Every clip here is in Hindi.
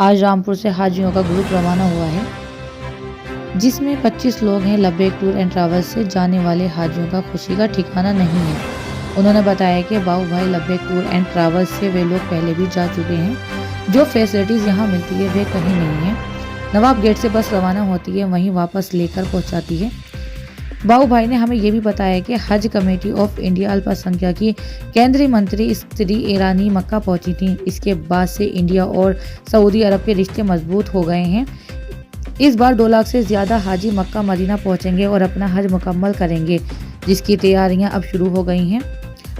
आज रामपुर से हाजियों का ग्रुप रवाना हुआ है, जिसमें 25 लोग हैं। लब्बैक टूर एंड ट्रैवल्स से जाने वाले हाजियों का खुशी का ठिकाना नहीं है। उन्होंने बताया कि बाबू भाई लब्बैक टूर एंड ट्रैवल्स से वे लोग पहले भी जा चुके हैं। जो फैसिलिटीज़ यहाँ मिलती है वे कहीं नहीं है। नवाब गेट से बस रवाना होती है, वहीं वापस लेकर पहुँचाती है। बाबू भाई ने हमें ये भी बताया कि हज कमेटी ऑफ इंडिया अल्पसंख्यक की केंद्रीय मंत्री स्त्री ईरानी मक्का पहुंची थी। इसके बाद से इंडिया और सऊदी अरब के रिश्ते मजबूत हो गए हैं। इस बार 2 लाख से ज़्यादा हाजी मक्का मदीना पहुंचेंगे और अपना हज मुकम्मल करेंगे, जिसकी तैयारियां अब शुरू हो गई हैं।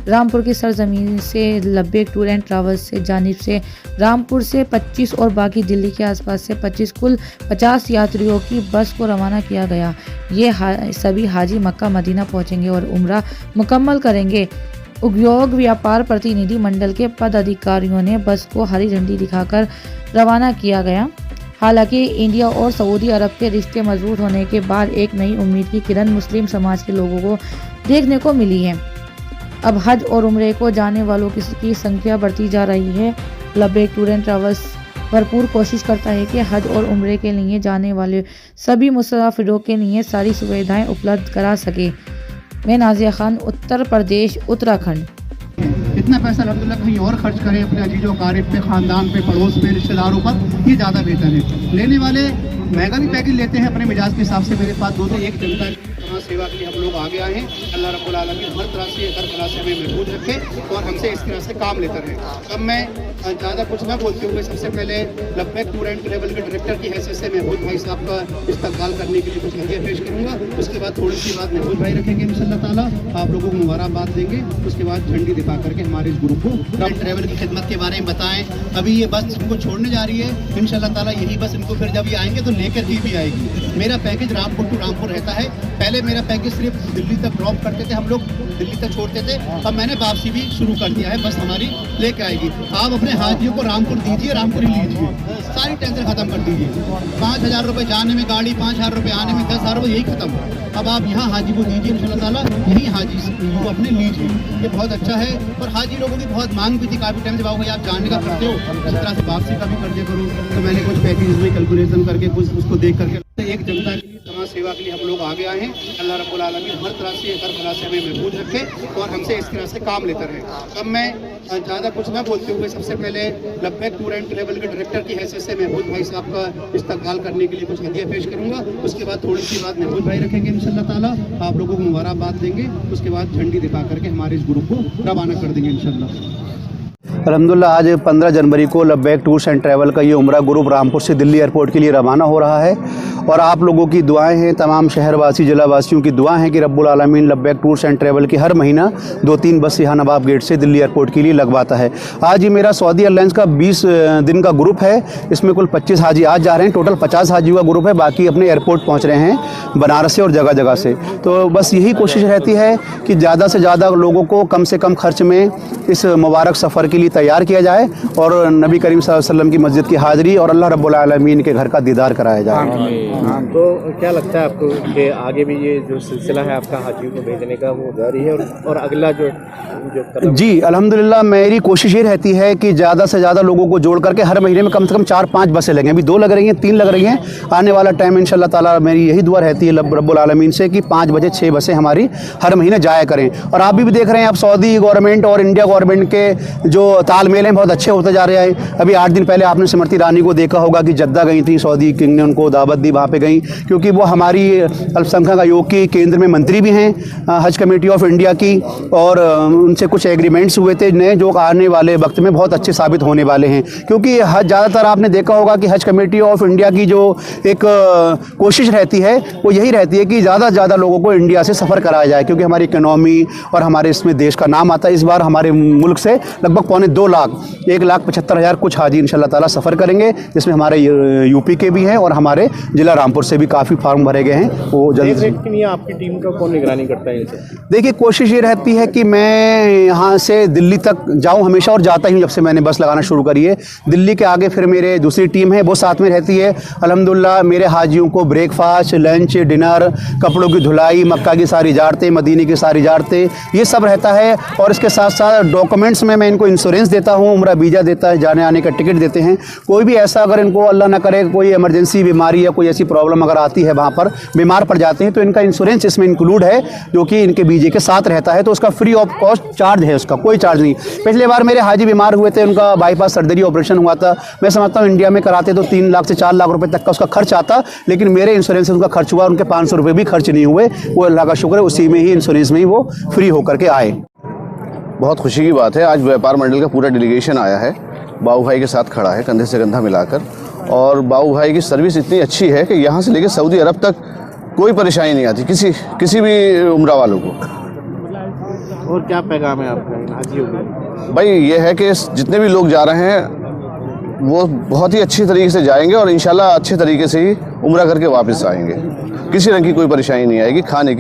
रामपुर की सरजमीन से लब्बैक टूर एंड ट्रैवल्स से जानिब से रामपुर से 25 और बाकी दिल्ली के आसपास से 25 कुल 50 यात्रियों की बस को रवाना किया गया। ये सभी हाजी मक्का मदीना पहुंचेंगे और उम्रा मुकम्मल करेंगे। उद्योग व्यापार प्रतिनिधि मंडल के पदाधिकारियों ने बस को हरी झंडी दिखाकर रवाना किया गया। हालांकि इंडिया और सऊदी अरब के रिश्ते मजबूत होने के बाद एक नई उम्मीद की किरण मुस्लिम समाज के लोगों को देखने को मिली है। अब हज और उम्रे को जाने वालों की संख्या बढ़ती जा रही है। लब्बैक टूर एंड ट्रैवल्स भरपूर कोशिश करता है कि हज और उम्रे के लिए जाने वाले सभी मुसाफिरों के लिए सारी सुविधाएं उपलब्ध करा सके। मैं नाजिया खान, उत्तर प्रदेश, उत्तराखंड। इतना पैसा अल्हम्दुलिल्लाह कहीं और खर्च करें अपने अजीजों क़ारिब पे, ख़ानदान पे, पड़ोस पे, रिश्तेदारों पर, ये ज़्यादा बेहतर है। लेने वाले महंगा भी पैकेज लेते हैं अपने मिजाज के हिसाब से। मेरे पास 2 से 1 जनता की समाज सेवा के लिए हम लोग आगे आए हैं। अल्लाह रब्बुल आलमीन हर तरह से हमें महफूज रखे और हमसे इस तरह से काम लेते रहे। अब मैं ज़्यादा कुछ ना बोलते हुए सबसे पहले लब्बैक टूर एंड ट्रैवल के डायरेक्टर की हैसियत से महफूज भाई साहब का इस्तकबाल करने के लिए कुछ हदिया पेश करूँगा। उसके बाद थोड़ी सी बात महफूज भाई रखेंगे इंशाअल्लाह ताला, आप लोगों को मुबारकबाद देंगे। उसके बाद झंडी दिखा करके हमारे इस ग्रुप को ट्रैवल की खिदमत के बारे में बताएं। अभी ये बस इनको छोड़ने जा रही है इंशाअल्लाह ताला। यही बस इनको फिर जब ये आएंगे तो लेकर के भी आएगी। मेरा पैकेज रामपुर टू रामपुर रहता है। पहले मेरा पैकेज सिर्फ दिल्ली तक ड्रॉप करते थे हम लोग, दिल्ली तक छोड़ते थे। अब मैंने वापसी भी शुरू कर दिया है, बस हमारी लेके आएगी। आप अपने हाजियों को रामपुर दीजिए, रामपुर ही लीजिए, सारी टेंशन खत्म कर दीजिए। 5,000 रुपये जाने में गाड़ी, 5,000 रुपये आने में, 10,000 रुपये, यही खत्म। अब आप यहाँ हाजी को दीजिए इंशाअल्लाह ताला, यही हाजी को अपने लीजिए, ये बहुत अच्छा है। और हाजी लोगों की बहुत मांग भी थी काफ़ी टाइम से, बाबू आप जानने का करते हो, इस तरह से वापसी का भी कर दिया करो। तो मैंने कुछ पैकेज में कैलकुलेशन करके कुछ उसको देख करके एक जनता की समाज सेवा के लिए हम लोग आगे आए हैं। अल्लाह रब्बुल आलमीन हर तरह से हमें महफूज रखे और हमसे इस तरह से काम लेते रहे। अब मैं ज़्यादा कुछ ना बोलते हुए सबसे पहले लब्बैक टूर एंड ट्रैवल के डायरेक्टर की हैसियत से महफूज भाई साहब का इस्तकबाल करने के लिए कुछ हदिया पेश करूँगा। उसके बाद थोड़ी सी बात महफूज भाई रखेंगे इंशाअल्लाह ताला, आप लोगों को मुबारकबाद देंगे। उसके बाद झंडी दिखा करके हमारे इस ग्रुप को रवाना कर देंगे इंशाअल्लाह। अल्हम्दुलिल्लाह आज 15 जनवरी को लब्बैक टूर्स एंड ट्रैवल का ये उम्रा ग्रुप रामपुर से दिल्ली एयरपोर्ट के लिए रवाना हो रहा है। और आप लोगों की दुआएं हैं, तमाम शहरवासी ज़िलावासियों की दुआ हैं कि रब्बुल आलमीन लब्बैक टूर्स एंड ट्रैवल की हर महीना 2-3 बस यहाँ नवाब गेट से दिल्ली एयरपोर्ट के लिए लगवाता है। आज ये मेरा सऊदी एयरलाइंस का 20 दिन का ग्रुप है। इसमें कुल 25 हाजी आज जा रहे हैं। टोटल 50 हाजी का ग्रुप है, बाकी अपने एयरपोर्ट पहुँच रहे हैं बनारस से और जगह जगह से। तो बस यही कोशिश रहती है कि ज़्यादा से ज़्यादा लोगों को कम से कम खर्च में इस मुबारक सफ़र के लिए तैयार किया जाए और नबी करीम सल्लल्लाहु अलैहि वसल्लम की मस्जिद की हाज़िरी और अल्लाह रब्बुल आलमीन के घर का दीदार कराया जाए। तो क्या लगता है आपको कि आगे भी ये जो सिलसिला है आपका हाजियों को भेजने का वो जारी है और अगला जो जी अल्हम्दुलिल्लाह मेरी कोशिश ये रहती है कि ज़्यादा से ज़्यादा लोगों को जोड़ करके हर महीने में कम से कम 4-5 बसें लगें। अभी 2 लग रही हैं, 3 लग रही हैं। आने वाला टाइम इंशाअल्लाह ताला मेरी यही दुआ रहती है रब्बुल आलमीन से कि 5 बजे 6 बसें हमारी हर महीने जाया करें। और आप भी देख रहे हैं, आप सऊदी गवर्नमेंट और इंडिया गवर्नमेंट के जो तालमेल हैं बहुत अच्छे होते जा रहे हैं। अभी 8 दिन पहले आपने स्मृति ईरानी को देखा होगा कि जद्दा गई थी, सऊदी किंग ने उनको दावत दी, वहाँ पे गई, क्योंकि वो हमारी अल्पसंख्यक आयोग की केंद्र में मंत्री भी हैं हज कमेटी ऑफ इंडिया की। और उनसे कुछ एग्रीमेंट्स हुए थे नए, जो आने वाले वक्त में बहुत अच्छे साबित होने वाले हैं। क्योंकि हज ज़्यादातर आपने देखा होगा कि हज कमेटी ऑफ इंडिया की जो एक कोशिश रहती है वो यही रहती है कि ज़्यादा से ज़्यादा लोगों को इंडिया से सफ़र कराया जाए, क्योंकि हमारी इकनॉमी और हमारे इसमें देश का नाम आता है। इस बार हमारे मुल्क से लगभग 2.25 लाख 1,75,000 कुछ हाजी इंशाअल्लाह ताला सफ़र करेंगे, जिसमें हमारे यूपी के भी हैं और हमारे ज़िला रामपुर से भी काफ़ी फार्म भरे गए हैं। वो जल्द आपकी टीम का कौन निगरानी करता है इनसे? देखिए कोशिश ये रहती है कि मैं यहाँ से दिल्ली तक जाऊँ हमेशा, और जाता ही हूँ जब से मैंने बस लगाना शुरू करी है। दिल्ली के आगे फिर मेरे दूसरी टीम है, वो साथ में रहती है। अल्हम्दुलिल्लाह मेरे हाजियों को ब्रेकफास्ट, लंच, डिनर, कपड़ों की धुलाई, मक्का की सारी इजारतें, मदीने की सारी इजारतें, ये सब रहता है। और इसके साथ साथ डॉक्यूमेंट्स में मैं इनको इंश्योरेंस इंश्योरेंस देता हूँ, उम्रा वीज़ा देता है, जाने आने का टिकट देते हैं। कोई भी ऐसा अगर इनको अल्लाह ना करे कोई इमरजेंसी बीमारी या कोई ऐसी प्रॉब्लम अगर आती है, वहाँ पर बीमार पड़ जाते हैं, तो इनका इंश्योरेंस इसमें इंक्लूड है, जो कि इनके वीज़े के साथ रहता है। तो उसका फ्री ऑफ कॉस्ट चार्ज है, उसका कोई चार्ज नहीं। पिछले बार मेरे हाजी बीमार हुए थे, उनका बाईपास सर्जरी ऑपरेशन हुआ था। मैं समझता हूँ इंडिया में कराते तो 3 लाख से 4 लाख रुपए तक का उसका खर्च आता, लेकिन मेरे इंश्योरेंस से उनका खर्च हुआ, उनके 500 रुपये भी खर्च नहीं हुए। वो अल्लाह का शुक्र है, उसी में ही इंश्योरेंस में ही वो फ्री होकर के आए। बहुत खुशी की बात है, आज व्यापार मंडल का पूरा डेलीगेशन आया है, बाबू भाई के साथ खड़ा है कंधे से कंधा मिलाकर। और बाबू भाई की सर्विस इतनी अच्छी है कि यहाँ से लेकर सऊदी अरब तक कोई परेशानी नहीं आती किसी भी उम्रा वालों को। और क्या पैगाम है आपका इन हाजियों को? भाई ये है कि जितने भी लोग जा रहे हैं वो बहुत ही अच्छी तरीके से जाएंगे और इंशाल्लाह अच्छे तरीके से ही उम्रा करके वापस आएंगे। किसी रंग की कोई परेशानी नहीं आएगी, खाने की